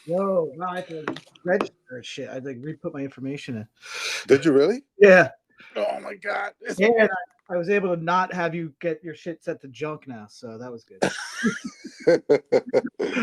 Yo, no, I had to register and shit. I like re-put my information in. Did you really? Yeah, Oh my god. yeah. And I was able to not have you get your shit set to junk now, so that was good.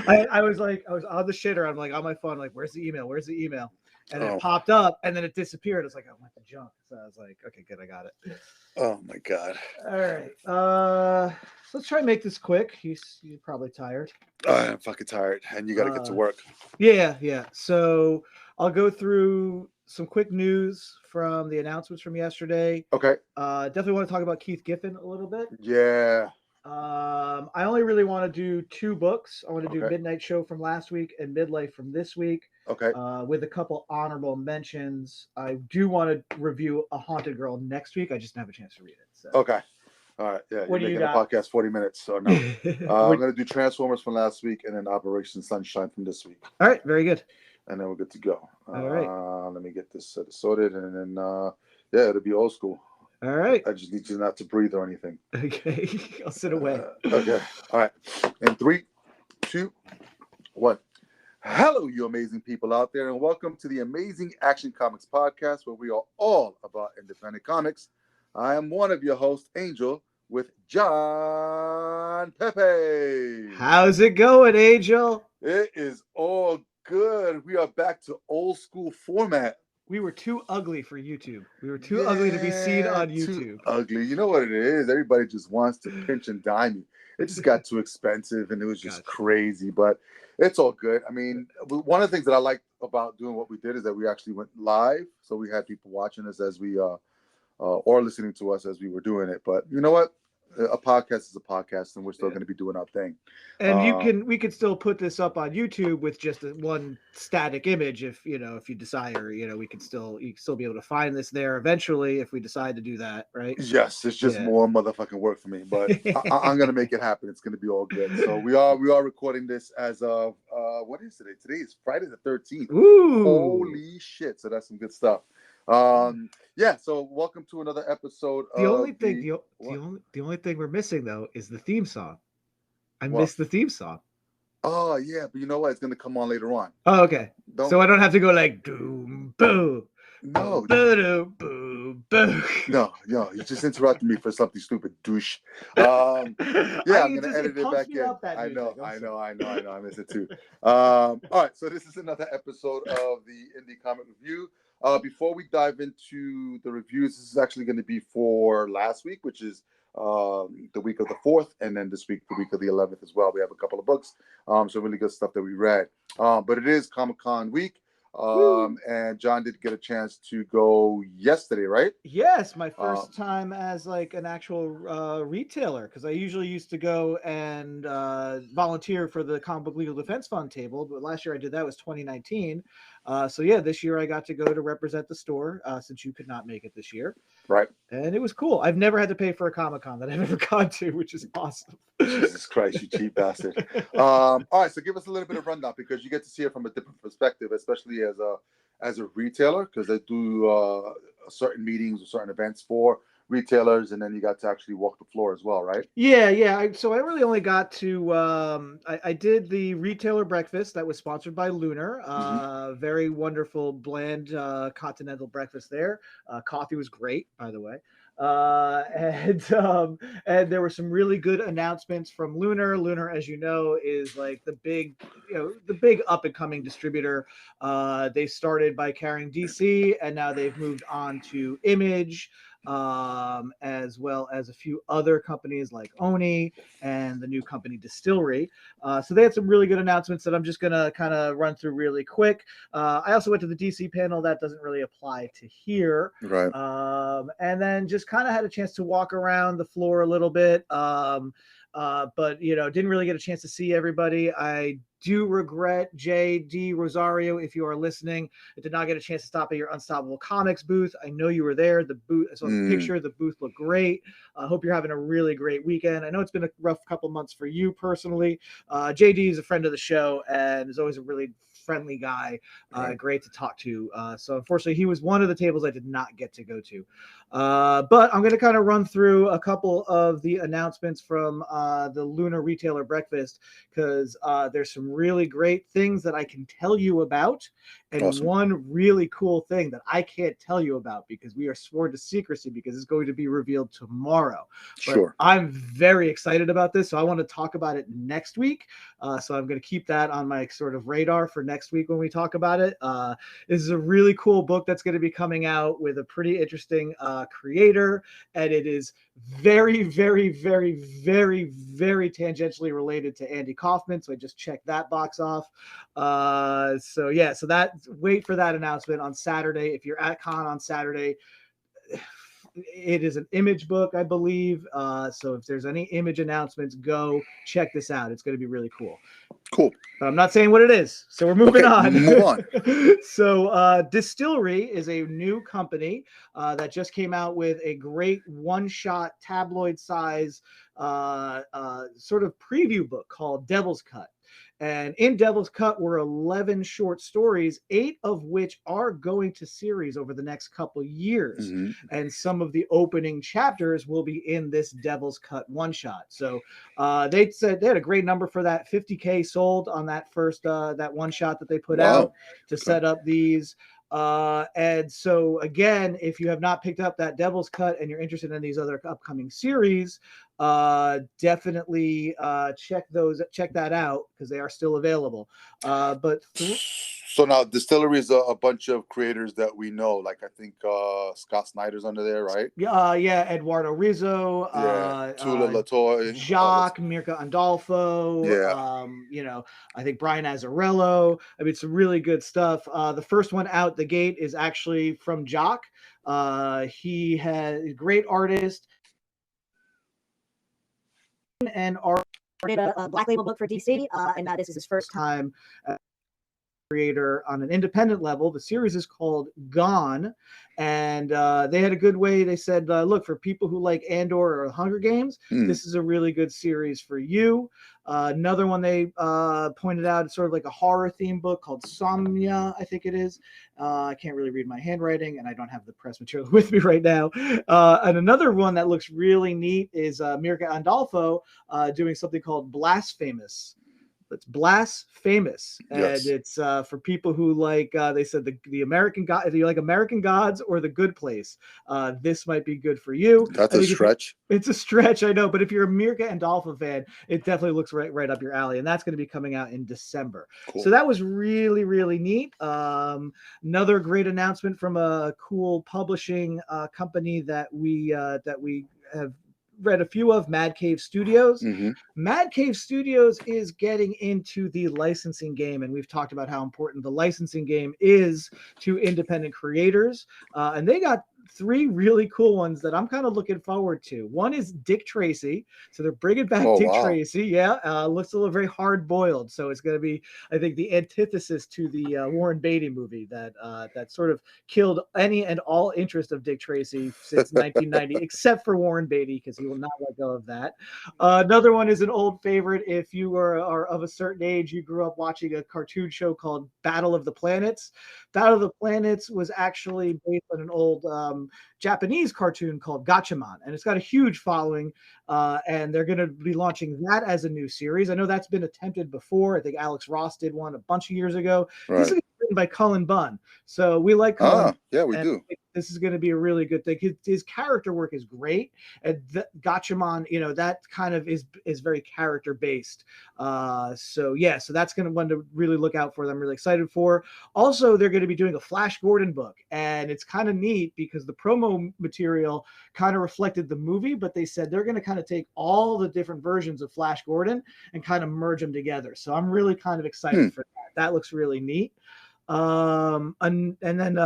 I was like, I was on the shitter. I'm like on my phone, like, where's the email? Where's the email? And it Oh, popped up, and then it disappeared. It's like, I went to junk. So I was like, okay, good, I got it. oh my god. All right. So let's try and make this quick. You're probably tired. I'm fucking tired, and you got to get to Uh, work. yeah. So I'll go through some quick news from the announcements from yesterday. Okay. Definitely want to talk about Keith Giffen a little bit. Yeah. I only really want to do two books. I want to do Okay. Midnight Show from last week and Midlife from this week, Okay. with a couple honorable mentions. I do want to review A Haunted Girl next week. I just didn't have a chance to read it. So, Okay. All right. Yeah. what You're do you making the got? podcast 40 minutes, so no. What- I'm gonna do Transformers from last week, and then Operation Sunshine from this week, All right, very good. and then we're good to go. All right. Let me get this sorted, and then yeah, it'll be old school. All right. I just need you not to breathe or anything. Okay, I'll sit away. Okay. All right. In 3, 2, 1. Hello, you amazing people out there, and welcome to the Amazing Action Comics podcast, where we are all about independent comics. I am one of your hosts, Angel, with John Pepe. How's it going, Angel? It is all good. We are back to old school format. We were too ugly for YouTube. We were too ugly to be seen on YouTube. Too ugly. You know what it is? Everybody just wants to pinch and dime you. It just got too expensive, and it was just crazy. But it's all good. I mean, one of the things that I like about doing what we did is that we actually went live, so we had people watching us as we or listening to us as we were doing it. But you know what? A podcast is a podcast, and we're still going to be doing our thing. And we could still put this up on YouTube with just one static image if you desire. We could you can still be able to find this there eventually if we decide to do that, right? Yes, it's just more motherfucking work for me, but I'm going to make it happen. It's going to be all good. So we are recording this as of what is today? Today is Friday the 13th. Ooh. Holy shit! So that's some good stuff. Yeah, so welcome to another episode. The only thing we're missing though is the theme song. I missed the theme song. Oh yeah, but you know what? It's gonna come on later on. Oh, okay. So I don't have to go like doom boo. No. Boo boo boo. No, you just interrupted me for something stupid, douche. Yeah, I'm gonna edit it back in. I know. I miss it too. All right, so this is another episode of the Indie Comic Review. Before we dive into the reviews, this is actually going to be for last week, which is the week of the 4th, and then this week, the week of the 11th as well. We have a couple of books, so really good stuff that we read. But it is Comic-Con week, and John did get a chance to go yesterday, right? Yes, my first time as like an actual retailer, because I usually used to go and volunteer for the Comic Book Legal Defense Fund table, but last year I did that was 2019. So yeah, this year I got to go to represent the store since you could not make it this year. Right. And it was cool. I've never had to pay for a Comic-Con that I've ever gone to, which is awesome. Jesus Christ, you cheap bastard. All right, so give us a little bit of rundown, because you get to see it from a different perspective, especially as a retailer, because they do certain meetings or certain events for retailers, and then you got to actually walk the floor as well, right? Yeah. So I really only got to I did the retailer breakfast that was sponsored by Lunar. Very wonderful, bland continental breakfast there. Coffee was great, by the way. And there were some really good announcements from Lunar. Lunar, as you know, is like the big up and coming distributor. They started by carrying DC, and now they've moved on to Image, as well as a few other companies like Oni and the new company Distillery. So they had some really good announcements that I'm just going to kind of run through really quick. I also went to the DC panel. That doesn't really apply to here. Right. And then just kind of had a chance to walk around the floor a little bit. But didn't really get a chance to see everybody. I do regret, JD Rosario, if you are listening, I did not get a chance to stop at your Unstoppable Comics booth. I know you were there. The booth, I saw the picture. The booth looked great. I hope you're having a really great weekend. I know it's been a rough couple months for you personally. JD is a friend of the show and is always a really friendly guy, great to talk to. So unfortunately, he was one of the tables I did not get to go to. But I'm going to kind of run through a couple of the announcements from the Lunar Retailer Breakfast, because there's some some really great things that I can tell you about, and awesome. one really cool thing that I can't tell you about because we are sworn to secrecy because it's going to be revealed tomorrow. But sure. I'm very excited about this, so I want to talk about it next week. So I'm going to keep that on my sort of radar for next week when we talk about it. This is a really cool book that's going to be coming out with a pretty interesting creator, and it is very, very, very, very, very tangentially related to Andy Kaufman. So I just checked that box off. So yeah, so that wait for that announcement on Saturday. If you're at con on Saturday, it is an Image book, I believe. So if there's any Image announcements, go check this out. It's going to be really cool. Cool. But I'm not saying what it is. So we're moving on. Move on. So Distillery is a new company that just came out with a great one-shot tabloid size sort of preview book called Devil's Cut. And in Devil's Cut were 11 short stories, 8 of which are going to series over the next couple years. Mm-hmm. And some of the opening chapters will be in this Devil's Cut one-shot. So they said they had a great number for that. 50K sold on that first, that one-shot that they put out to set up these. And so again, if you have not picked up that Devil's Cut and you're interested in these other upcoming series, definitely check that out because they are still available. So now Distillery is a bunch of creators that we know, like I think Scott Snyder's under there, right? Yeah, Eduardo Rizzo, Tula Latoy, Jacques, Mirka Andolfo, I think Brian Azzarello. I mean, it's really good stuff. The first one out the gate is actually from Jacques. He has a great artist and a Black Label book for DC, and this is his first time creator on an independent level. The series is called Gone, and they had a good way. They said, look, for people who like Andor or Hunger Games, this is a really good series for you. Another one they pointed out, it's sort of like a horror theme book called Somnia, I think it is. I can't really read my handwriting, and I don't have the press material with me right now. And another one that looks really neat is Mirka Andolfo doing something called Blasphemous. It's Blasphemous, and it's for people who like. They said the American God. If you like American Gods or The Good Place, this might be good for you. That's a stretch. It's a stretch, I know, but if you're a Mirka Andolfo fan, it definitely looks right up your alley, and that's going to be coming out in December. Cool. So that was really, really neat. Another great announcement from a cool publishing company that we have read a few of, Mad Cave Studios. Mm-hmm. Mad Cave Studios is getting into the licensing game, and we've talked about how important the licensing game is to independent creators. And they got 3 really cool ones that I'm kind of looking forward to. One is Dick Tracy. So they're bringing back Dick Tracy. Yeah. Looks a little very hard boiled. So it's going to be, I think, the antithesis to the Warren Beatty movie that sort of killed any and all interest of Dick Tracy since 1990, except for Warren Beatty, because he will not let go of that. Another one is an old favorite. If you are of a certain age, you grew up watching a cartoon show called Battle of the Planets. Battle of the Planets was actually based on an old Japanese cartoon called Gatchaman, and it's got a huge following, and they're going to be launching that as a new series. I know that's been attempted before. I think Alex Ross did one a bunch of years ago. Right. This is written by Cullen Bunn, so we like Cullen. Yeah, we do. This is going to be a really good thing. His character work is great, and Gatchaman, that kind of is very character based. So that's going to one to really look out for. That I'm really excited for. Also, they're going to be doing a Flash Gordon book, and it's kind of neat because the promo material kind of reflected the movie, but they said they're going to kind of take all the different versions of Flash Gordon and kind of merge them together. So I'm really kind of excited for that. That looks really neat. And then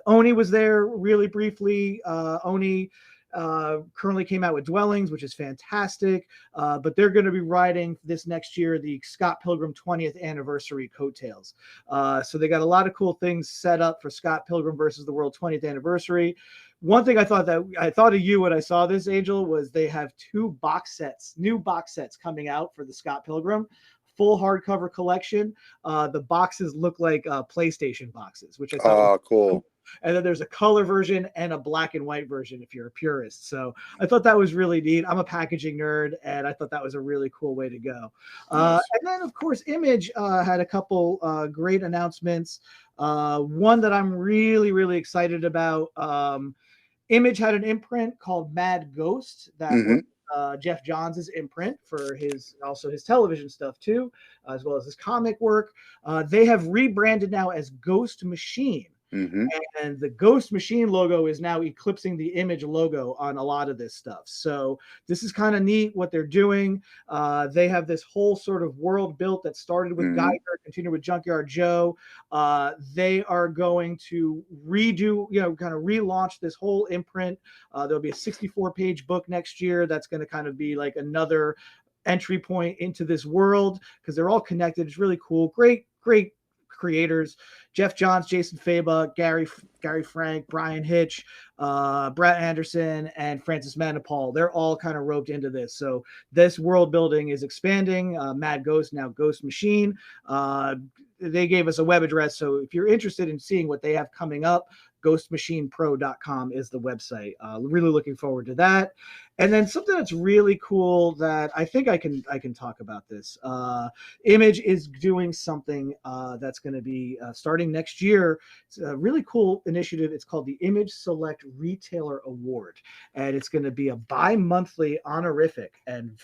Oni was there really briefly. Oni currently came out with Dwellings, which is fantastic, but they're going to be riding this next year the Scott Pilgrim 20th anniversary coattails. So they got a lot of cool things set up for Scott Pilgrim versus the World 20th anniversary. One thing I thought of you when I saw this, Angel, was they have 2 new box sets coming out for the Scott Pilgrim. full hardcover collection. The boxes look like PlayStation boxes, which I thought was cool. And then there's a color version and a black and white version if you're a purist. So I thought that was really neat. I'm a packaging nerd, and I thought that was a really cool way to go. Nice. And then, of course, Image had a couple great announcements. One that I'm really, really excited about. Image had an imprint called Mad Ghost that was Jeff Johns' imprint for his television stuff too, as well as his comic work. They have rebranded now as Ghost Machine. And the Ghost Machine logo is now eclipsing the Image logo on a lot of this stuff. So this is kind of neat what they're doing. They have this whole sort of world built that started with Geiger, continued with Junkyard Joe. They are going to redo, kind of relaunch this whole imprint. There'll be a 64-page book next year that's going to kind of be like another entry point into this world because they're all connected. It's really cool. Great creators: Jeff Johns, Jason Faba, Gary Frank, Brian Hitch, Brett Anderson, and Francis Manipal. They're all kind of roped into this. So this world building is expanding. Mad Ghost, now Ghost Machine. They gave us a web address. So if you're interested in seeing what they have coming up, ghostmachinepro.com is the website. Really looking forward to that. And then something that's really cool that I think I can talk about this. Image is doing something that's going to be starting next year. It's a really cool initiative. It's called the Image Select Retailer Award, and it's going to be a bi-monthly honorific, and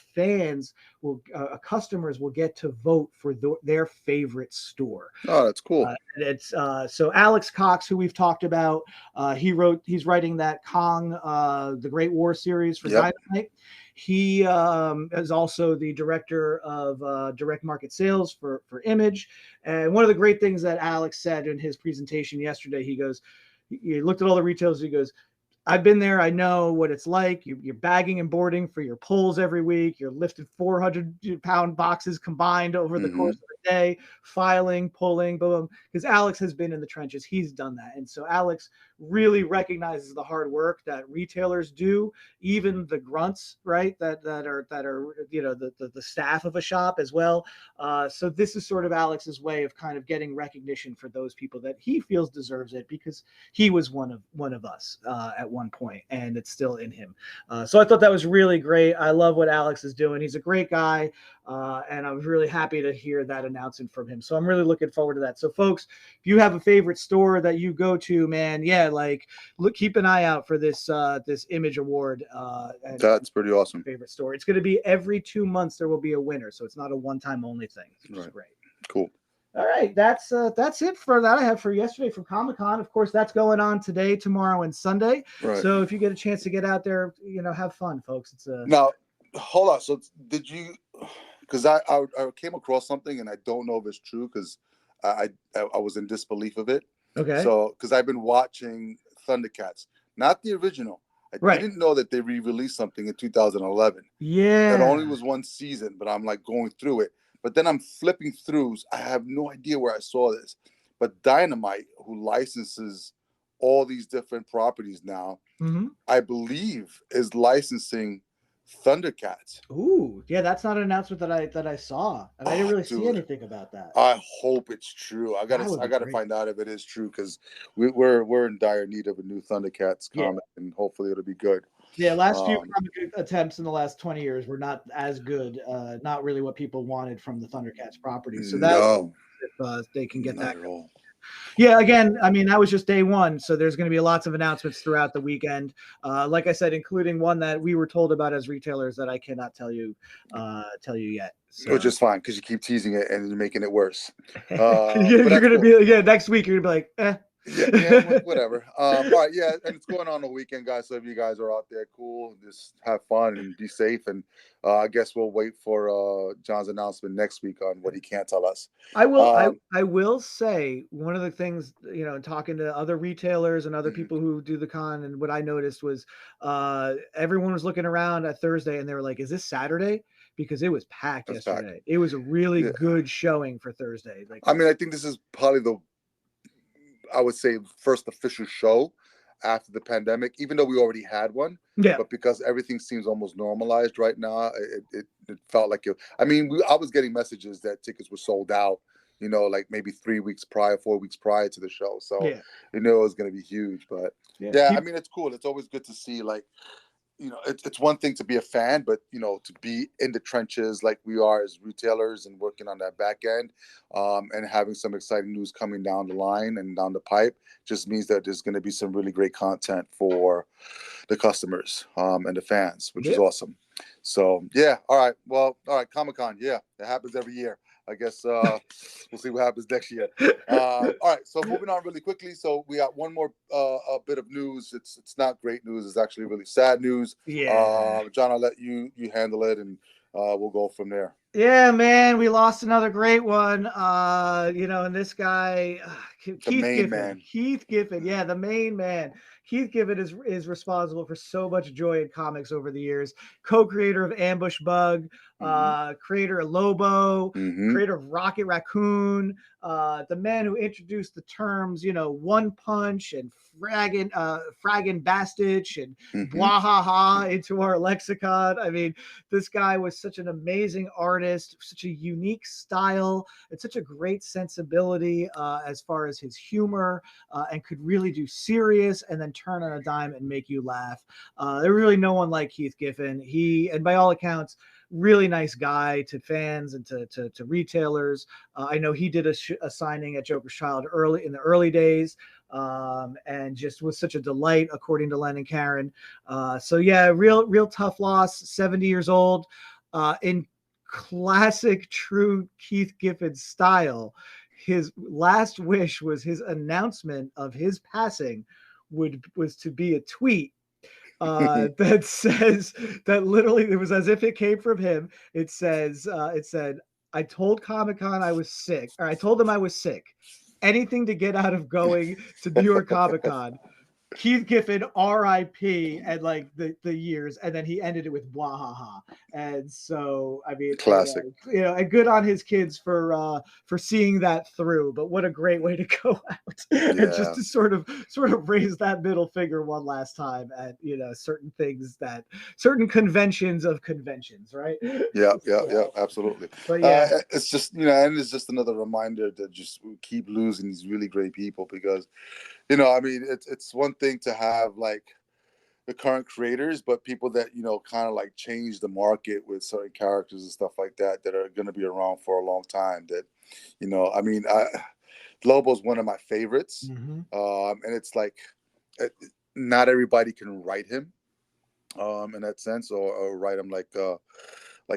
customers will get to vote for their favorite store. Oh, that's cool. It's so Alex Cox, who we've talked about, he's writing that Kong, the Great War series for Dynamite. He is also the director of direct market sales for Image. And one of the great things that Alex said in his presentation yesterday, he looked at all the retailers. He goes, I've been there. I know what it's like. You're bagging and boarding for your pulls every week. You're lifting 400-pound boxes combined over the course of the day, filing, pulling, boom. Because Alex has been in the trenches. He's done that. And so Alex really recognizes the hard work that retailers do, even the grunts, right? That are the staff of a shop as well. So this is sort of Alex's way of kind of getting recognition for those people that he feels deserves it, because he was one of us at one point, and it's still in him. So I thought that was really great. I love what Alex is doing. He's a great guy, and I was really happy to hear that announcement from him. So I'm really looking forward to that. So folks, if you have a favorite store that you go to, man, keep an eye out for this Image Award. That's pretty awesome. Favorite store. It's going to be every 2 months there will be a winner, so it's not a one-time only thing, which is great. Cool. All right, that's it for that I have for yesterday from Comic-Con. Of course, that's going on today, tomorrow, and Sunday. Right. So if you get a chance to get out there, have fun, folks. Now, hold on. So did you? Because I came across something, and I don't know if it's true, because I was in disbelief of it. Okay. So because I've been watching Thundercats, not the original. I didn't know that they re-released something in 2011. Yeah. It only was one season, but I'm like going through it. But then I'm flipping through. I have no idea where I saw this. But Dynamite, who licenses all these different properties now, I believe is licensing Thundercats. Ooh, yeah, that's not an announcement that I saw, and I didn't really see anything about that. I hope it's true. I gotta find out if it is true, because we're in dire need of a new Thundercats comic, and hopefully it'll be good. Yeah, last few comic attempts in the last 20 years were not as good. Not really what people wanted from the Thundercats property. So if they can get that. Yeah, again, I mean, that was just day one, so there's going to be lots of announcements throughout the weekend. Like I said, including one that we were told about as retailers that I cannot tell you yet. So. Which is fine, because you keep teasing it and you're making it worse. You're going to be next week you're going to be like, Yeah, whatever. All right, yeah, and it's going on the weekend, guys. So if you guys are out there, cool, just have fun and be safe. And I guess we'll wait for John's announcement next week on what he can't tell us. I will. I will say one of the things, talking to other retailers and other people who do the con, and what I noticed was everyone was looking around at Thursday and they were like, "Is this Saturday?" Because it was packed yesterday. Packed. It was a really good showing for Thursday. I mean, I think this is probably I would say first official show. after the pandemic, even though we already had one. Yeah. But because everything seems almost normalized right now, it felt like it. I mean, I was getting messages that tickets were sold out, like maybe 3 weeks prior, 4 weeks prior to the show. So, Yeah. it was going to be huge. But yeah, I mean, it's cool. It's always good to see, like, it's one thing to be a fan, but to be in the trenches like we are as retailers and working on that back end, and having some exciting news coming down the line and down the pipe just means that there's going to be some really great content for the customers, and the fans, which is awesome. So yeah, all right, Comic-Con, yeah, it happens every year. I guess we'll see what happens next year. All right, so moving on really quickly. So we got one more bit of news. It's not great news. It's actually really sad news. Yeah. John, I'll let you handle it, and we'll go from there. Yeah, man, we lost another great one. And this guy, Keith Giffen. Keith Giffen, yeah, the main man. Keith Giffen is responsible for so much joy in comics over the years. Co-creator of Ambush Bug, creator of Lobo, creator of Rocket Raccoon, the man who introduced the terms, One Punch and Fraggin' Bastich and Bwahaha into our lexicon. I mean, this guy was such an amazing artist, such a unique style, and such a great sensibility as far as his humor, and could really do serious and then turn on a dime and make you laugh. There really no one like Keith Giffen. And by all accounts, really nice guy to fans and to retailers. I know he did a signing at Joker's Child in the early days, and just was such a delight, according to Len and Karen. So yeah, real tough loss. 70 years old. In classic, true Keith Giffen style, his last wish was his announcement of his passing was to be a tweet that says that literally it was as if it came from him. It said, I told Comic-Con I was sick, or I told them I was sick. Anything to get out of going to New York Comic-Con. Keith Giffen, R.I.P. and like the years, and then he ended it with Bwahaha. And so, I mean, classic. And good on his kids for seeing that through. But what a great way to go out, and just to sort of raise that middle finger one last time at certain conventions of conventions, right? Yeah, absolutely. But yeah, it's just and it's just another reminder that just we keep losing these really great people because. I mean, it's one thing to have like the current creators, but people that, kind of like change the market with certain characters and stuff like that are going to be around for a long time. That, I mean, Lobo's one of my favorites. And it's like, not everybody can write him in that sense or write him like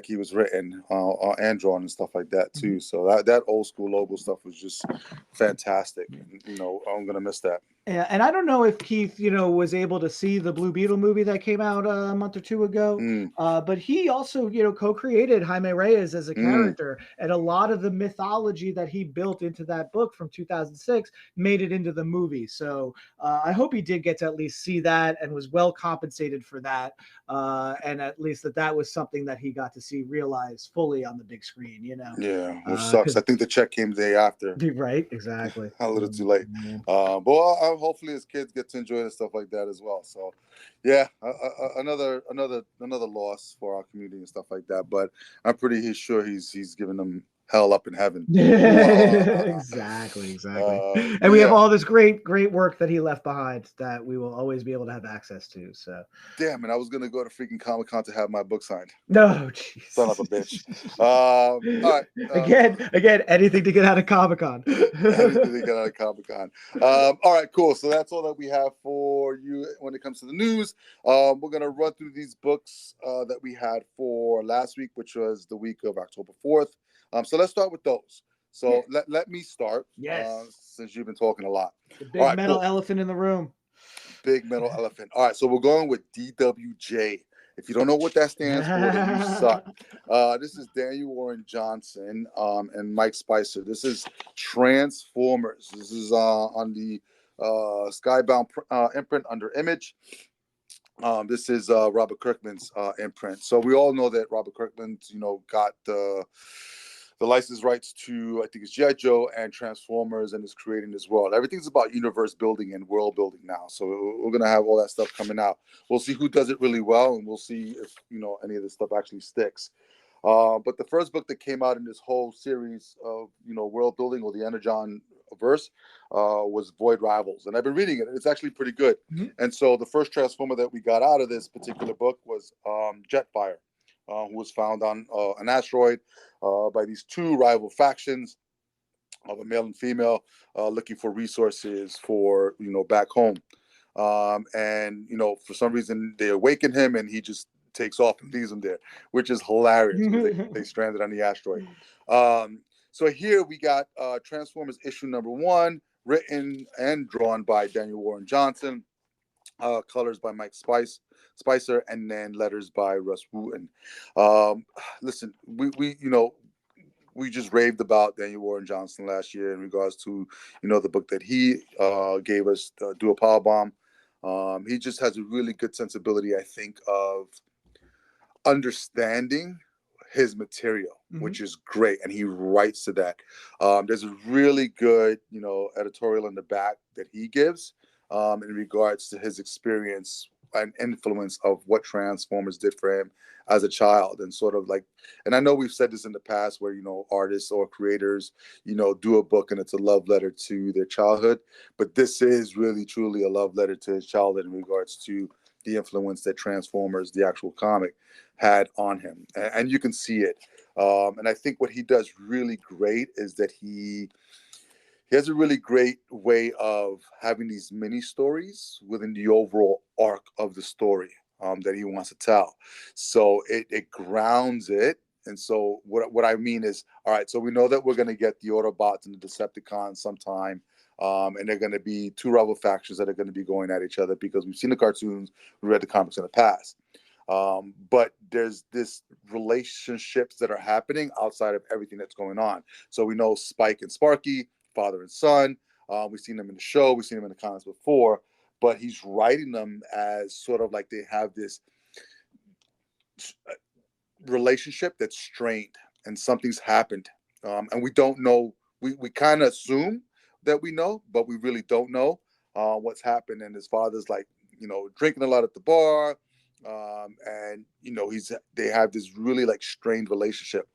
he was written and drawn and stuff like that too. So that old school Lobo stuff was just fantastic. And, I'm gonna miss that. Yeah, and I don't know if Keith, was able to see the Blue Beetle movie that came out a month or two ago, but he also, co-created Jaime Reyes as a character, and a lot of the mythology that he built into that book from 2006 made it into the movie. So I hope he did get to at least see that and was well compensated for that, and at least that was something that he got to see realized fully on the big screen. Yeah, which sucks. I think the check came the day after. Right, exactly. A little too late. But hopefully his kids get to enjoy it and stuff like that as well. So, yeah, another loss for our community and stuff like that. But I'm pretty sure he's giving them hell up in heaven. Exactly. And we have all this great work that he left behind that we will always be able to have access to. So damn, and I was gonna go to freaking Comic-Con to have my book signed. No, geez. Son of a bitch. All right. Again, anything to get out of Comic-Con. Anything to get out of Comic-Con. All right, cool. So that's all that we have for you when it comes to the news. We're gonna run through these books that we had for last week, which was the week of October 4th. So let's start with those. So let me start. Yes. Since you've been talking a lot. The big metal elephant in the room. Big metal elephant. All right, so we're going with DWJ. If you don't know what that stands for, then you suck. This is Daniel Warren Johnson and Mike Spicer. This is Transformers. This is on the Skybound imprint under Image. This is Robert Kirkman's imprint. So we all know that Robert Kirkman, got the the license rights to, I think it's G.I. Joe and Transformers, and is creating this world. Everything's about universe building and world building now. So we're going to have all that stuff coming out. We'll see who does it really well, and we'll see if, any of this stuff actually sticks. But the first book that came out in this whole series of, world building, or the Energon verse, was Void Rivals. And I've been reading it, and it's actually pretty good. Mm-hmm. And so the first Transformer that we got out of this particular book was Jetfire, who was found on an asteroid by these two rival factions of a male and female, looking for resources for, back home. And, for some reason they awaken him, and he just takes off and leaves them there, which is hilarious. They stranded on the asteroid. So here we got Transformers issue number 1, written and drawn by Daniel Warren Johnson, colors by Mike Spicer, and then letters by Russ Wooten. Listen, we just raved about Daniel Warren Johnson last year in regards to, the book that he gave us, Do a Powerbomb. He just has a really good sensibility, I think, of understanding his material, which is great, and he writes to that. There's a really good, editorial in the back that he gives in regards to his experience and influence of what Transformers did for him as a child, and sort of like, and I know we've said this in the past where, artists or creators, do a book and it's a love letter to their childhood, but this is really truly a love letter to his childhood in regards to the influence that Transformers, the actual comic, had on him. And you can see it. And I think what he does really great is that he has a really great way of having these mini stories within the overall arc of the story that he wants to tell. So it grounds it. And so what I mean is, all right, so we know that we're going to get the Autobots and the Decepticons sometime. And they're going to be two rival factions that are going to be going at each other, because we've seen the cartoons, we read the comics in the past. But there's this relationships that are happening outside of everything that's going on. So we know Spike and Sparky, father and son. We've seen them in the show. We've seen them in the comics before. But he's writing them as sort of like they have this relationship that's strained, and something's happened. And we don't know. We kind of assume that we know, but we really don't know what's happened. And his father's like, drinking a lot at the bar. And, they have this really like strained relationship.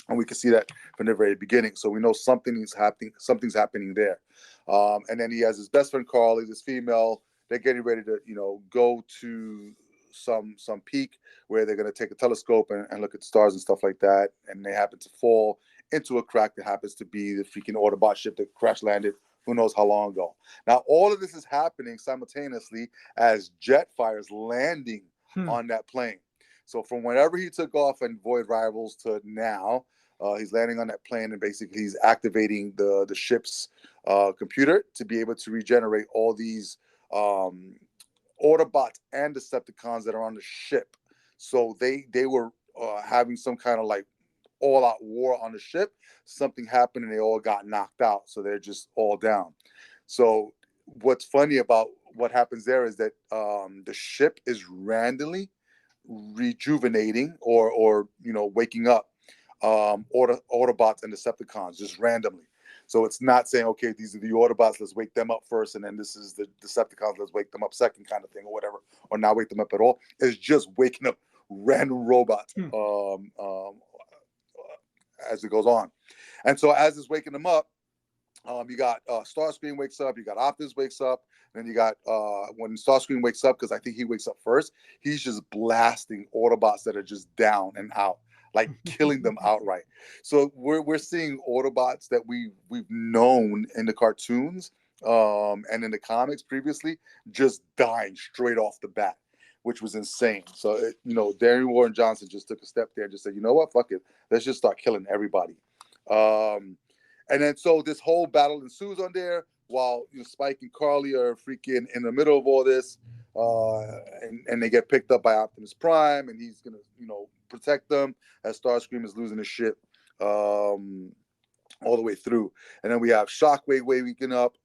And we can see that from the very beginning. So we know something's happening there. And then he has his best friend, Carly, this female. They're getting ready to, go to some peak where they're going to take a telescope and look at stars and stuff like that. And they happen to fall into a crack that happens to be the freaking Autobot ship that crash landed who knows how long ago. Now, all of this is happening simultaneously as Jetfire is landing on that plane. So from whenever he took off in Void Rivals to now, he's landing on that plane, and basically he's activating the ship's computer to be able to regenerate all these Autobots and Decepticons that are on the ship. So they were having some kind of like all-out war on the ship. Something happened and they all got knocked out, so they're just all down. So what's funny about what happens there is that the ship is randomly rejuvenating or waking up Autobots and Decepticons just randomly. So it's not saying, okay, these are the Autobots, let's wake them up first, and then this is the Decepticons, let's wake them up second, kind of thing, or whatever, or not wake them up at all. It's just waking up random robots as it goes on. And so as it's waking them up, you got Starscream wakes up, you got Optimus wakes up, and then you got when Starscream wakes up, because I think he wakes up first, he's just blasting Autobots that are just down and out, like killing them outright. So we're seeing Autobots that we've known in the cartoons and in the comics previously just dying straight off the bat, which was insane. So Daniel Warren Johnson just took a step there and just said, you know what, fuck it, let's just start killing everybody. And then so this whole battle ensues on there while Spike and Carly are freaking in the middle of all this, and they get picked up by Optimus Prime, and he's gonna protect them as Starscream is losing his shit all the way through. And then we have Shockwave waking up,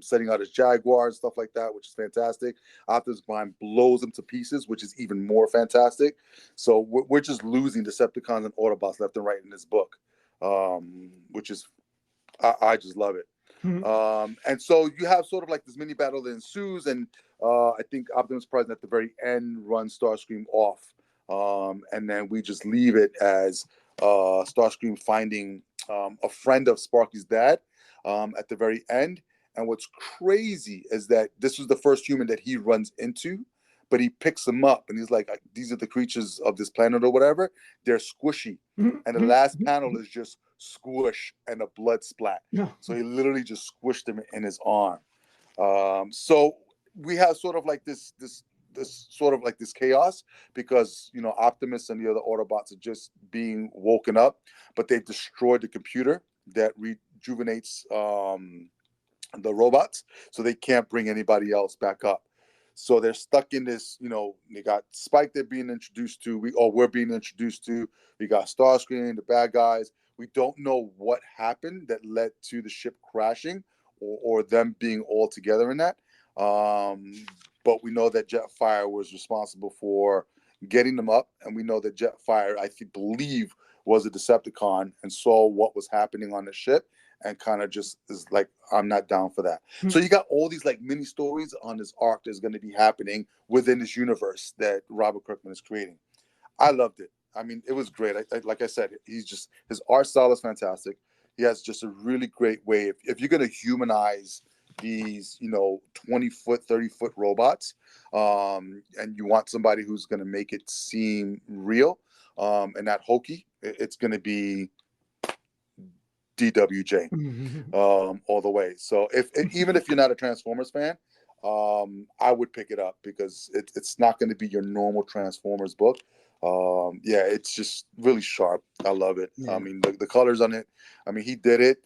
setting out his Jaguar and stuff like that, which is fantastic. Optimus Prime blows him to pieces, which is even more fantastic. So we're just losing Decepticons and Autobots left and right in this book. which is I just love it. Mhm. And so you have sort of like this mini battle that ensues, and I think Optimus Prime at the very end runs Starscream off, and then we just leave it as Starscream finding a friend of Sparky's dad at the very end. And what's crazy is that this was the first human that he runs into, but he picks him up and he's like, "These are the creatures of this planet or whatever. They're squishy." And the last panel is just squish and a blood splat. So he literally just squished him in his arm. So we have sort of like this sort of like this chaos because Optimus and the other Autobots are just being woken up, but they've destroyed the computer that rejuvenates the robots, so they can't bring anybody else back up. So they're stuck in this, they got Spike they're being introduced to, we're being introduced to, we got Starscream, the bad guys. We don't know what happened that led to the ship crashing or them being all together in that. But we know that Jetfire was responsible for getting them up, and we know that Jetfire, believe, was a Decepticon and saw what was happening on the ship and kind of just is like, I'm not down for that. So you got all these like mini stories on this arc that's going to be happening within this universe that Robert Kirkman is creating. I loved it. I mean, it was great. Like I said, his art style is fantastic. He has just a really great way. If you're going to humanize these, 20-foot, 30-foot robots, and you want somebody who's going to make it seem real and not hokey, it's going to be DWJ all the way. So even if you're not a Transformers fan, I would pick it up because it's not going to be your normal Transformers book. It's just really sharp. I love it. I mean, the colors on it. I mean, he did it,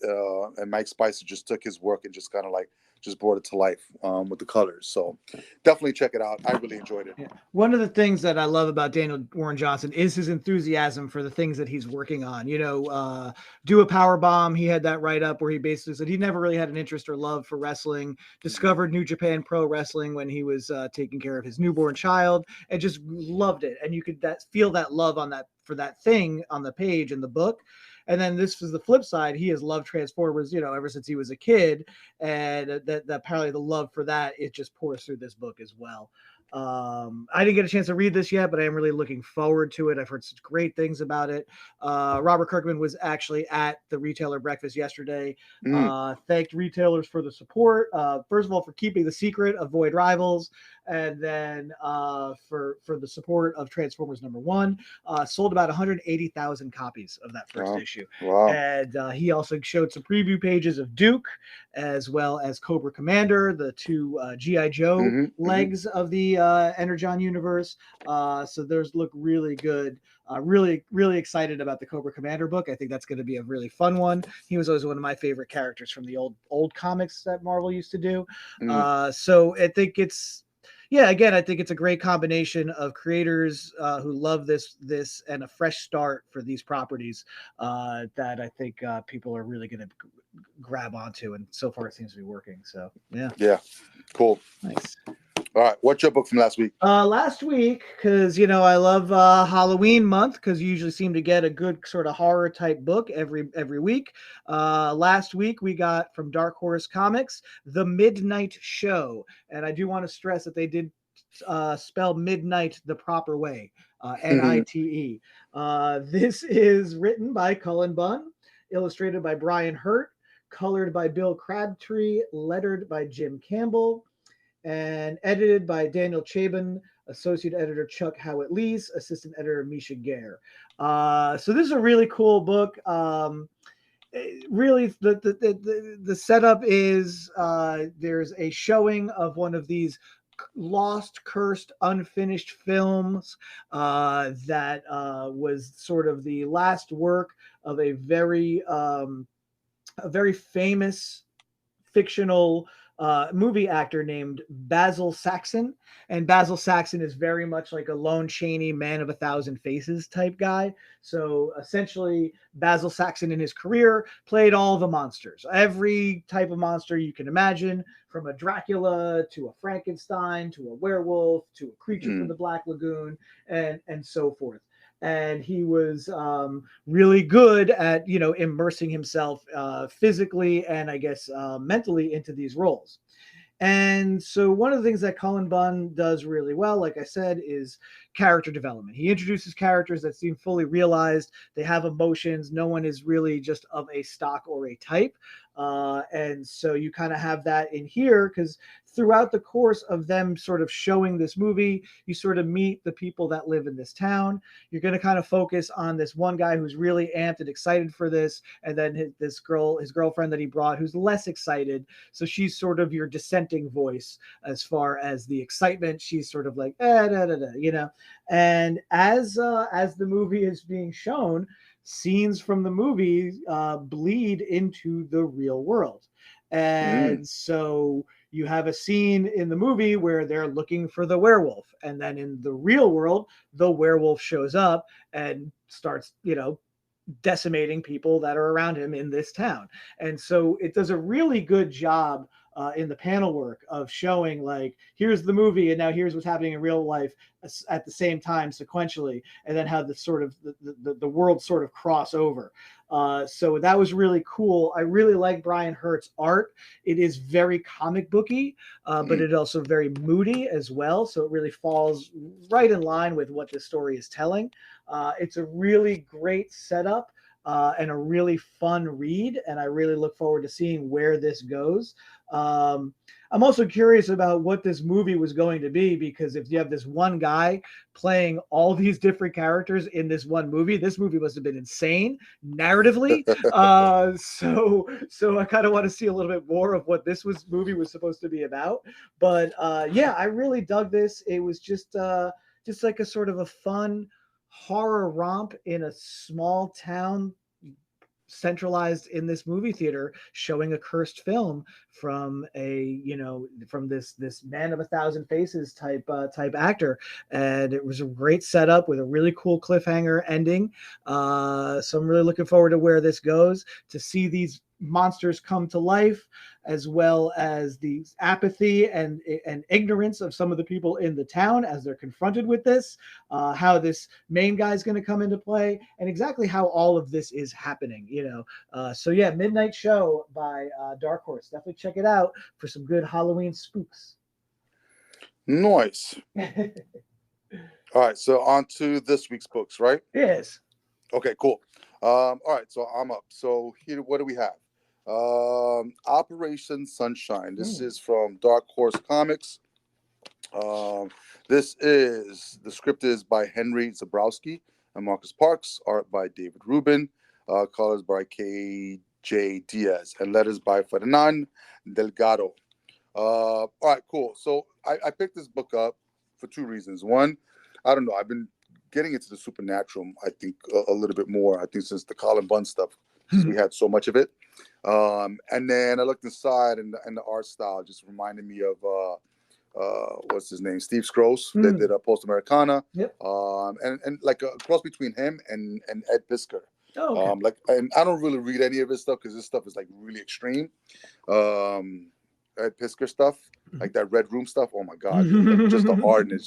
and Mike Spicer just took his work and just kind of like just brought it to life with the colors. So definitely check it out. I really enjoyed it. Yeah. One of the things that I love about Daniel Warren Johnson is his enthusiasm for the things that he's working on. Do a Power Bomb. He had that write up where he basically said he never really had an interest or love for wrestling, discovered New Japan Pro Wrestling when he was taking care of his newborn child and just loved it. And you could feel that love for that thing on the page in the book. And then this was the flip side. He has loved Transformers, ever since he was a kid. And that apparently the love for that, it just pours through this book as well. I didn't get a chance to read this yet, but I am really looking forward to it. I've heard such great things about it. Robert Kirkman was actually at the retailer breakfast yesterday. Thanked retailers for the support. First of all, for keeping the secret of Void Rivals, and then for the support of Transformers #1. Sold about 180,000 copies of that first issue. Wow. And he also showed some preview pages of Duke, as well as Cobra Commander, the two G.I. Joe legs of the Energon universe. So those look really good. Really, really excited about the Cobra Commander book. I think that's going to be a really fun one. He was always one of my favorite characters from the old comics that Marvel used to do. So I think I think it's a great combination of creators who love this and a fresh start for these properties that I think people are really going to grab onto. And so far it seems to be working. So, yeah. Yeah. Cool. Nice. All right. What's your book from last week? Last week, because, I love Halloween month because you usually seem to get a good sort of horror type book every week. Last week, we got from Dark Horse Comics, The Midnight Show. And I do want to stress that they did spell midnight the proper way, Nite. This is written by Cullen Bunn, illustrated by Brian Hurt, colored by Bill Crabtree, lettered by Jim Campbell, and edited by Daniel Chabon, associate editor Chuck Howard-Lees, assistant editor Misha Gare. So this is a really cool book. Really, the setup is there's a showing of one of these lost, cursed, unfinished films that was sort of the last work of a very famous fictional movie actor named Basil Saxon. And Basil Saxon is very much like a Lon Chaney, man of a thousand faces type guy. So essentially, Basil Saxon in his career played all the monsters, every type of monster you can imagine, from a Dracula to a Frankenstein to a werewolf to a creature from the Black Lagoon and so forth. and he was really good at immersing himself physically and I guess mentally into these roles. And so one of the things that Cullen Bunn does really well, like I said, is character development. He introduces characters that seem fully realized. They have emotions. No one is really just of a stock or a type. And so you kind of have that in here because throughout the course of them sort of showing this movie, you sort of meet the people that live in this town. You're going to kind of focus on this one guy who's really amped and excited for this, and then his girlfriend that he brought, who's less excited. So she's sort of your dissenting voice as far as the excitement. She's sort of like, And as the movie is being shown, scenes from the movie bleed into the real world. And so you have a scene in the movie where they're looking for the werewolf. And then in the real world, the werewolf shows up and starts, decimating people that are around him in this town. And so it does a really good job in the panel work of showing like, here's the movie and now here's what's happening in real life at the same time sequentially, and then how the sort of the world sort of cross over. So that was really cool. I really like Brian Hurt's art. It is very comic booky, but it also very moody as well. So it really falls right in line with what this story is telling. It's a really great setup and a really fun read, and I really look forward to seeing where this goes. I'm also curious about what this movie was going to be, because if you have this one guy playing all these different characters in this one movie, this movie must have been insane narratively. So I kind of want to see a little bit more of what this movie was supposed to be about. But yeah, I really dug this. It was just like a sort of a fun horror romp in a small town centralized in this movie theater, showing a cursed film from from this man of a thousand faces type actor. And it was a great setup with a really cool cliffhanger ending. So I'm really looking forward to where this goes, to see these monsters come to life, as well as the apathy and ignorance of some of the people in the town as they're confronted with this, how this main guy is going to come into play, and exactly how all of this is happening. So yeah, Midnight Show by Dark Horse. Definitely check it out for some good Halloween spooks. Nice. All right, so on to this week's books, right? Yes. Okay, cool. All right, so I'm up. So here, what do we have? Operation Sunshine. This is from Dark Horse Comics. The script is by Henry Zabrowski and Marcus Parks, art by David Rubin, colors by K.J. Diaz, and letters by Ferdinand Delgado. All right, cool. So I picked this book up for two reasons. One, I don't know, I've been getting into the supernatural, I think, a little bit more, I think, since the Cullen Bunn stuff, because we had so much of it. And then I looked inside, and the art style just reminded me of what's his name, Steve Scrooge, that did a Post Americana. Yep. And like a cross between him and Ed Piskor. Oh, okay. And I don't really read any of his stuff because his stuff is like really extreme. Ed Piskor stuff, like that Red Room stuff. Oh my God, like just the art, and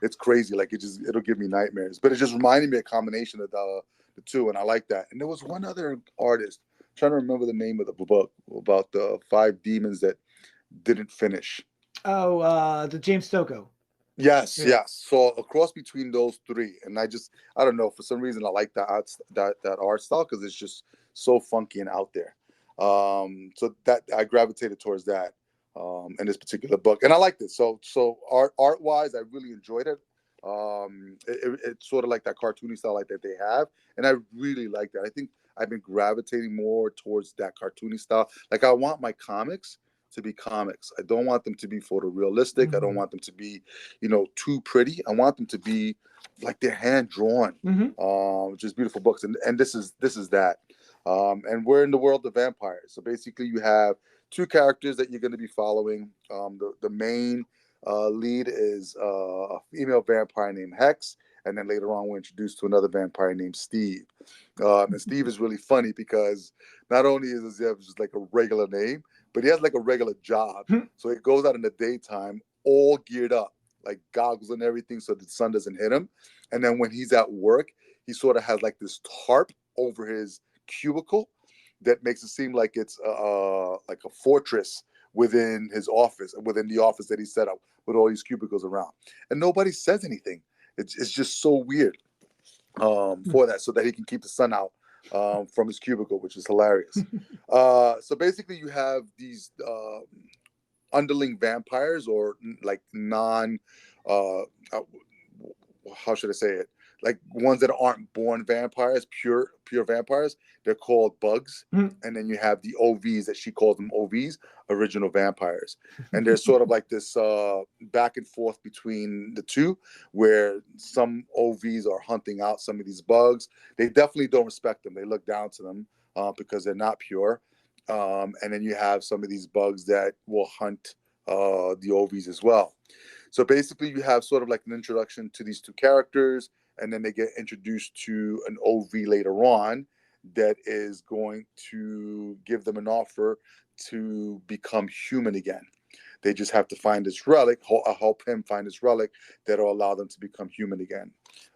it's crazy. Like it'll give me nightmares. But it just reminded me a combination of the two, and I like that. And there was one other artist, I'm trying to remember the name of the book, about the 5 demons that didn't finish. Oh, the James Stokoe. Yes. So a cross between those three, and I don't know, for some reason I like that art style because it's just so funky and out there. So that I gravitated towards that in this particular book, and I liked it. So art wise, I really enjoyed it. It's sort of like that cartoony style like that they have, and I really like that. I think I've been gravitating more towards that cartoony style. Like, I want my comics to be comics. I don't want them to be photorealistic. I don't want them to be, too pretty. I want them to be like they're hand drawn, just beautiful books. And this is that. And we're in the world of vampires. So basically, you have 2 characters that you're going to be following. The main lead is a female vampire named Hex, and then later on we're introduced to another vampire named Steve. And Steve is really funny because not only is he just like a regular name, but he has like a regular job. So he goes out in the daytime all geared up, like goggles and everything, so the sun doesn't hit him. And then when he's at work, he sort of has like this tarp over his cubicle that makes it seem like it's like a fortress within his office, within the office that he set up with all these cubicles around, and nobody says anything. It's just so weird for that, so that he can keep the sun out from his cubicle, which is hilarious. So basically, you have these underling vampires, or like non, how should I say it? Like ones that aren't born vampires, pure vampires. They're called bugs. And then you have the OVs that she calls them OVs, original vampires. And there's sort of like this back and forth between the two, where some OVs are hunting out some of these bugs. They definitely don't respect them. They look down to them because they're not pure. And then you have some of these bugs that will hunt the OVs as well. So basically, you have sort of like an introduction to these two characters, and then they get introduced to an OV later on that is going to give them an offer to become human again. They just have to find this relic, help him find this relic that will allow them to become human again.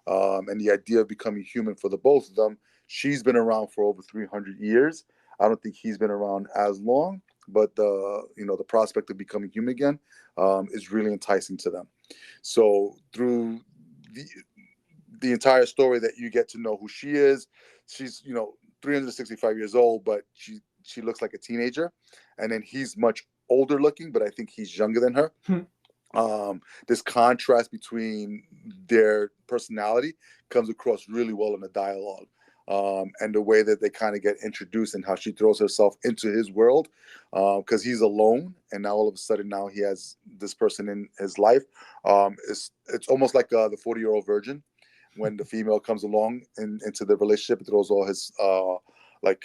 And the idea of becoming human for the both of them, she's been around for over 300 years. I don't think he's been around as long, but the prospect of becoming human again is really enticing to them. So through the entire story, that you get to know who she is. She's 365 years old, but she looks like a teenager, and then he's much older looking, but I think he's younger than her. This contrast between their personality comes across really well in the dialogue. And the way that they kind of get introduced, and how she throws herself into his world, because he's alone, and now all of a sudden now he has this person in his life. It's almost like the 40-year-old virgin, when the female comes along into the relationship, it throws all his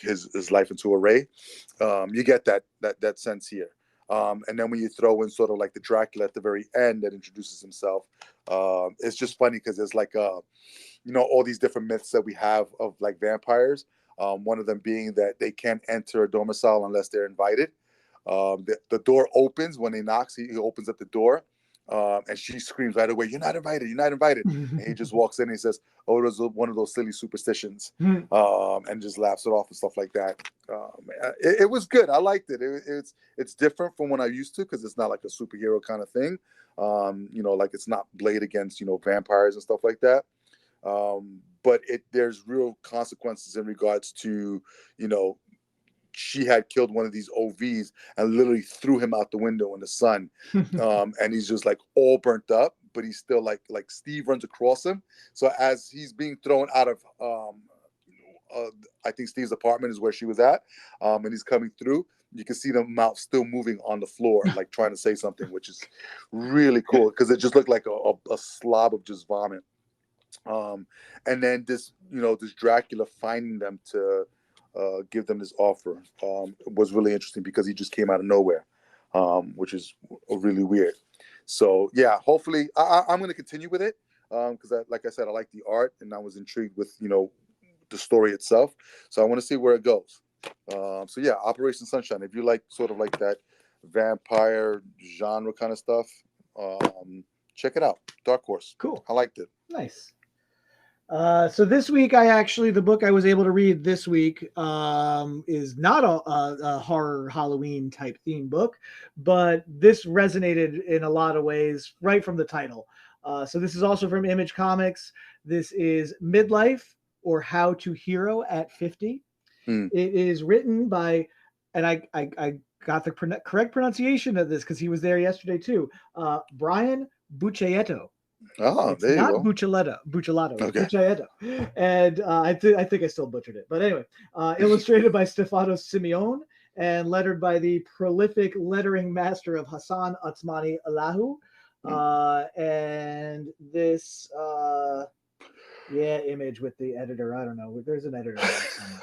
his life into array. You get that sense here. And then when you throw in sort of like the Dracula at the very end that introduces himself, it's just funny because there's like all these different myths that we have of like vampires. One of them being that they can't enter a domicile unless they're invited. The door opens when he knocks. He opens up the door, and she screams right away, "You're not invited! You're not invited!" And he just walks in and he says, "Oh, it was one of those silly superstitions," and just laughs it off and stuff like that. It was good. I liked it. It's different from what I used to, because it's not like a superhero kind of thing. Like it's not Blade against vampires and stuff like that. But there's real consequences in regards to she had killed one of these OVs and literally threw him out the window in the sun. And he's just like all burnt up, but he's still like Steve runs across him. So as he's being thrown out of, I think Steve's apartment is where she was at. And he's coming through. You can see the mouth still moving on the floor, like trying to say something, which is really cool, because it just looked like a slob of just vomit. And then this Dracula finding them to give them this offer was really interesting, because he just came out of nowhere, which is really weird. So yeah, hopefully I'm going to continue with it, because like I said, I like the art, and I was intrigued with the story itself. So I want to see where it goes. So yeah, Operation Sunshine. If you like sort of like that vampire genre kind of stuff, check it out. Dark Horse. Cool. I liked it. Nice. So this week, the book I was able to read this week is not a horror Halloween type theme book, but this resonated in a lot of ways right from the title. So this is also from Image Comics. This is Midlife, or How to Hero at 50. It is written by, and I got the correct pronunciation of this because he was there yesterday too, Brian Buccellato. Oh, it's there you go. Buccellato. Okay. Buccellato. And I think I still butchered it. But anyway, illustrated by Stefano Simeone and lettered by the prolific lettering master of Hassan Otsmani Allahu. And this, Image with the editor. I don't know. There's an editor.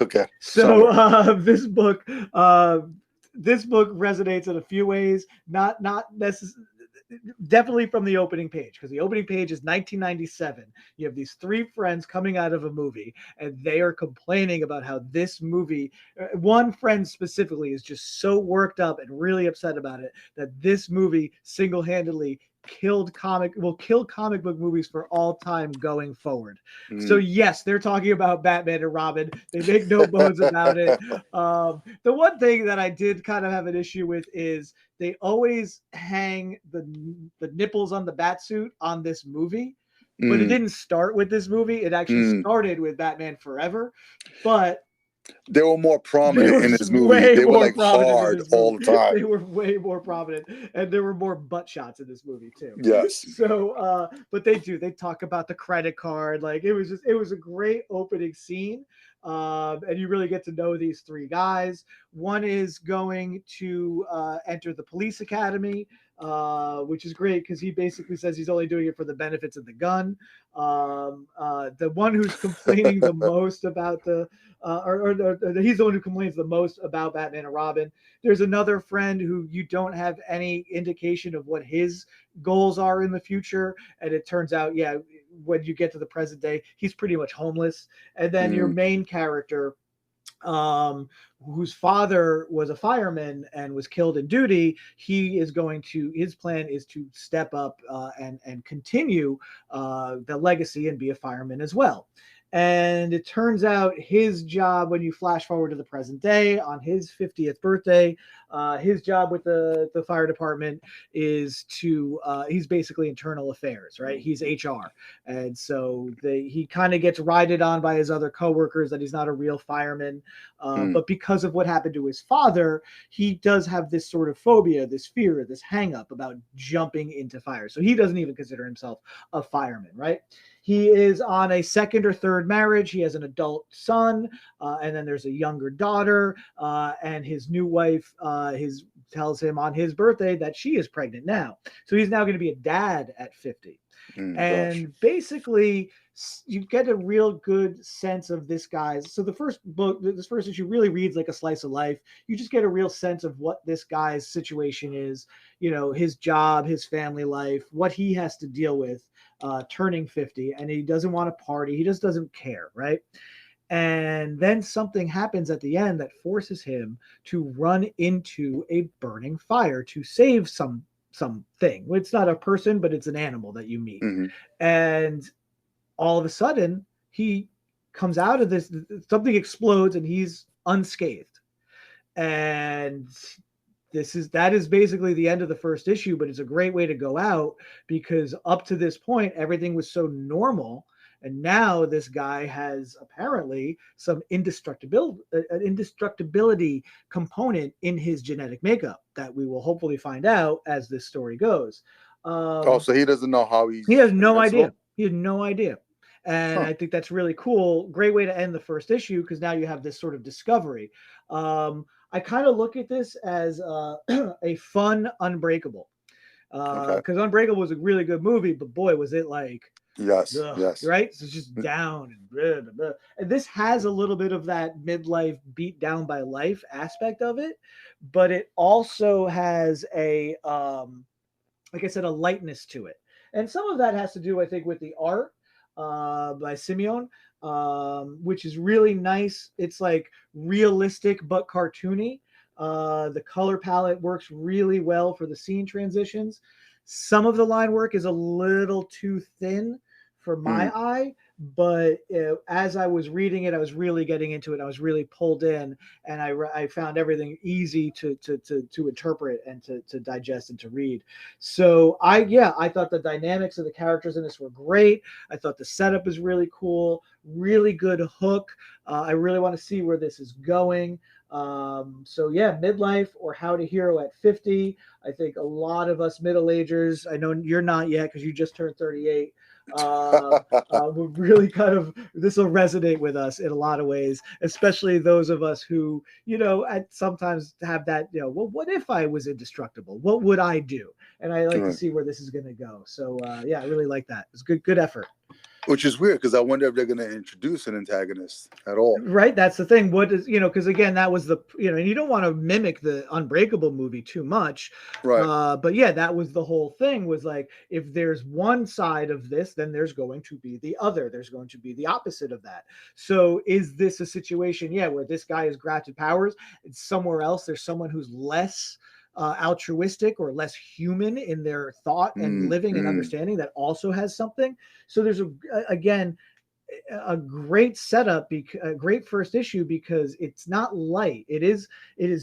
Okay. So this book resonates in a few ways. Not necessarily. Definitely from the opening page, because the opening page is 1997. You have these three friends coming out of a movie, and they are complaining about how this movie, one friend specifically, is just so worked up and really upset about it that this movie single-handedly kill comic book movies for all time going forward. So yes, they're talking about Batman and Robin. They make no bones about it. The one thing that I did kind of have an issue with is they always hang the nipples on the Batsuit on this movie, but it didn't start with this movie. It actually started with Batman Forever, but they were more prominent in this movie. They were like hard all the time. They were way more prominent, and there were more butt shots in this movie too. Yes. So, but they talk about the credit card. Like it was a great opening scene. And you really get to know these three guys. One is going to enter the police academy, which is great because he basically says he's only doing it for the benefits of the gun. The one who's complaining the most about he's the one who complains the most about Batman and Robin. There's another friend who you don't have any indication of what his goals are in the future, and it turns out, when you get to the present day, he's pretty much homeless. And then your main character, whose father was a fireman and was killed in duty, his plan is to step up and continue the legacy and be a fireman as well. And it turns out his job, when you flash forward to the present day, on his 50th birthday, his job with the fire department is he's basically internal affairs, right? He's HR. And so he kind of gets righted on by his other coworkers that he's not a real fireman. But because of what happened to his father, he does have this sort of phobia, this fear, this hang up about jumping into fire. So he doesn't even consider himself a fireman, right? He is on a second or third marriage. He has an adult son, and then there's a younger daughter, and his new wife tells him on his birthday that she is pregnant now. So he's now going to be a dad at 50. And basically, you get a real good sense of this guy's. So this first issue really reads like a slice of life. You just get a real sense of what this guy's situation is, his job, his family life, what he has to deal with turning 50, and he doesn't want to party. He just doesn't care, right? And then something happens at the end that forces him to run into a burning fire to save something. It's not a person, but it's an animal that you meet. And all of a sudden, he comes out of this, something explodes, and he's unscathed. And that is basically the end of the first issue, but it's a great way to go out because up to this point, everything was so normal. And now this guy has apparently some indestructibility component in his genetic makeup that we will hopefully find out as this story goes. So he doesn't know how he has no idea. He has no idea. And I think that's really cool. Great way to end the first issue because now you have this sort of discovery. I kind of look at this as a fun Unbreakable. Because Unbreakable was a really good movie, but boy, was it like... Yes. Right? So it's just down and blah, blah, blah. And this has a little bit of that midlife beat down by life aspect of it, but it also has a, like I said, a lightness to it. And some of that has to do, I think, with the art by Simeon, which is really nice. It's like realistic but cartoony. The color palette works really well for the scene transitions. Some of the line work is a little too thin for my eye, but as I was reading it, I was really getting into it. I was really pulled in, and I found everything easy to interpret and to digest and to read. So I thought the dynamics of the characters in this were great. I thought the setup is really cool, really good hook. I really want to see where this is going. Midlife or How to Hero at 50. I think a lot of us middle-agers, I know you're not yet because you just turned 38, we're really this will resonate with us in a lot of ways, especially those of us who, sometimes have that, well, what if I was indestructible? What would I do? And I like to see where this is going to go. So, I really like that. It's good effort. Which is weird because I wonder if they're going to introduce an antagonist at all. Right. That's the thing. What is, because again, that was and you don't want to mimic the Unbreakable movie too much. Right. But yeah, that was the whole thing was like, if there's one side of this, then there's going to be the other. There's going to be the opposite of that. So is this a situation, where this guy is granted powers and somewhere else there's someone who's less altruistic or less human in their thought and living and understanding that also has something. So there's again a great setup, a great first issue, because it's not light. It is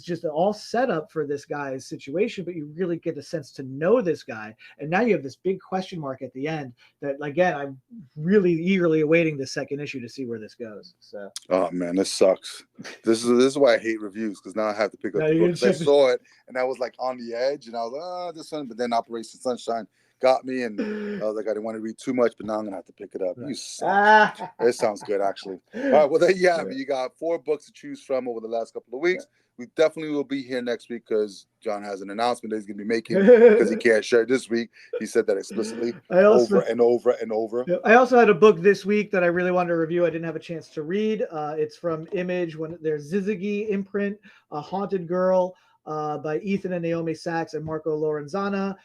just all set up for this guy's situation, but you really get a sense to know this guy. And now you have this big question mark at the end that, again, I'm really eagerly awaiting the second issue to see where this goes. So, oh man, this sucks. This is why I hate reviews, because now I have to pick up the book. I saw it and I was like on the edge, and I was like, oh, this one. But then Operation Sunshine got me, and I was like, I didn't want to read too much, but now I'm gonna have to pick it up. You suck. It sounds good, actually. All right, well, there you have it. You got 4 books to choose from over the last couple of weeks. We definitely will be here next week, because John has an announcement that he's going to be making, because he can't share this week. He said that explicitly over and over and over. I also had a book this week that I really wanted to review. I didn't have a chance to read. It's from Image. When there's Zizigi imprint, A Haunted Girl, by Ethan and Naomi Sachs and Marco Lorenzana.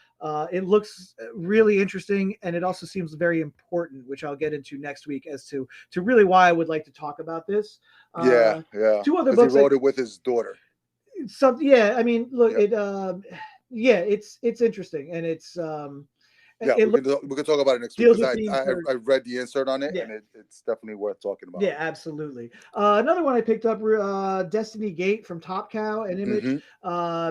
It looks really interesting, and it also seems very important, which I'll get into next week as to really why I would like to talk about this. 2 other books. He wrote it with his daughter. I mean, look, it's interesting, and it's we can talk about it next week, because I read the insert on it, and it's definitely worth talking about. Yeah, absolutely. Another one I picked up, Destiny Gate from Top Cow and Image,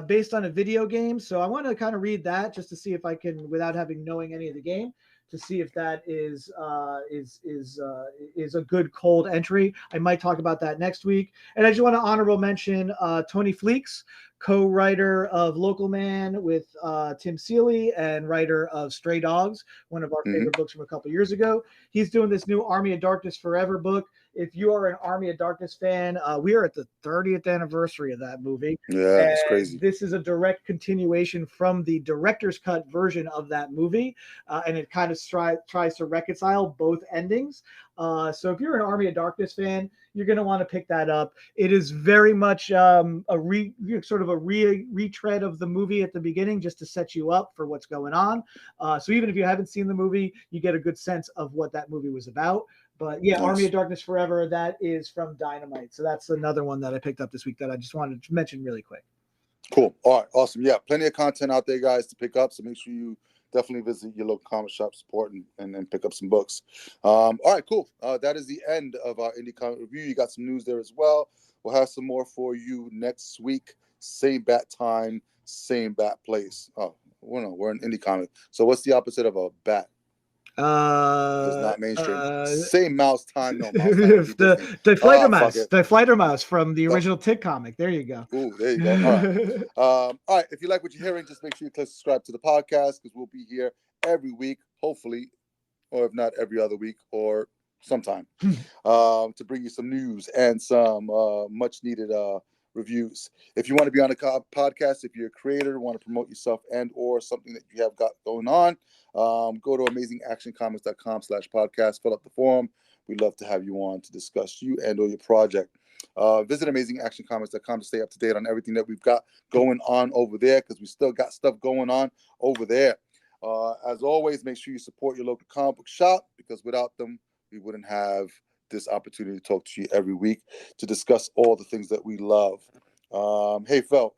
based on a video game. So I want to kind of read that just to see if I can, without knowing any of the game, to see if that is a good cold entry. I might talk about that next week. And I just want to honorable mention Tony Fleeks, co-writer of Local Man with Tim Seeley and writer of Stray Dogs, one of our favorite books from a couple years ago. He's doing this new Army of Darkness Forever book. If you are an Army of Darkness fan, we are at the 30th anniversary of that movie. Yeah, it's crazy. This is a direct continuation from the director's cut version of that movie, and it kind of tries to reconcile both endings. So if you're an Army of Darkness fan, you're going to want to pick that up. It is very much a retread of the movie at the beginning, just to set you up for what's going on. So even if you haven't seen the movie, you get a good sense of what that movie was about. But yeah, nice. Army of Darkness Forever, that is from Dynamite. So that's another one that I picked up this week that I just wanted to mention really quick. Cool. All right. Awesome. Yeah, plenty of content out there, guys, to pick up. So make sure you definitely visit your local comic shop, support, and pick up some books. All right, cool. That is the end of our Indie Comic Review. You got some news there as well. We'll have some more for you next week. Same bat time, same bat place. Oh, we're an indie comic. So what's the opposite of a bat? It's not mainstream. Same mouse time. No, mouse time. the Flighter Mouse from the original Tick comic. There you go. Ooh, there you go. All right. If you like what you're hearing, just make sure you click subscribe to the podcast, because we'll be here every week, hopefully, or if not every other week, or sometime, to bring you some news and some much needed reviews. If you want to be on the podcast, if you're a creator, want to promote yourself and or something that you have got going on, go to amazingactioncomics.com/podcast, fill up the form. We'd love to have you on to discuss you and or your project. Visit amazingactioncomics.com to stay up to date on everything that we've got going on over there, because we still got stuff going on over there. As always, make sure you support your local comic book shop, because without them, we wouldn't have this opportunity to talk to you every week to discuss all the things that we love. Hey, Phil.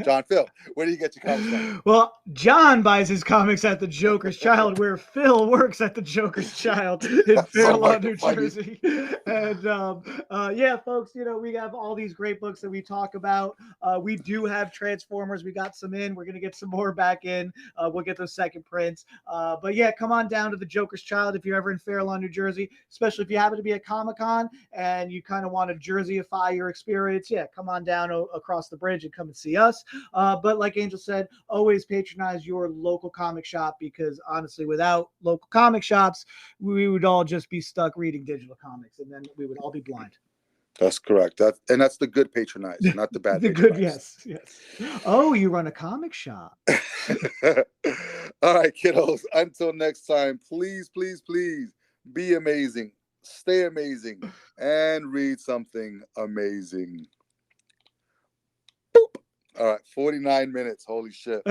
John, Phil, where do you get your comics from? Well, John buys his comics at the Joker's Child, where Phil works at the Joker's Child in Fair Lawn, New Jersey. And yeah, folks, we have all these great books that we talk about. We do have Transformers. We got some in. We're going to get some more back in. We'll get those second prints. But yeah, come on down to the Joker's Child if you're ever in Fair Lawn, New Jersey, especially if you happen to be at Comic-Con and you kind of want to Jerseyify your experience. Yeah, come on down across the bridge and come and see us. But like Angel said, always patronize your local comic shop, because honestly, without local comic shops, we would all just be stuck reading digital comics, and then we would all be blind. That's correct. That's the good patronize, not the bad. The good, yes. Oh, you run a comic shop. All right, kiddos. Until next time, please, please, please be amazing. Stay amazing and read something amazing. Boop. All right, 49 minutes. Holy shit.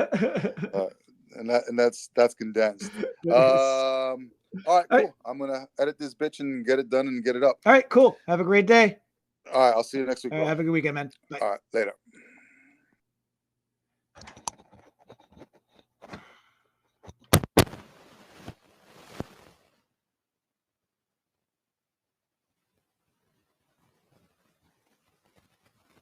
And that's condensed. All right, cool. I'm gonna edit this bitch and get it done and get it up. All right, cool. Have a great day. All right, I'll see you next week. All right, have a good weekend, man. Bye. All right, later.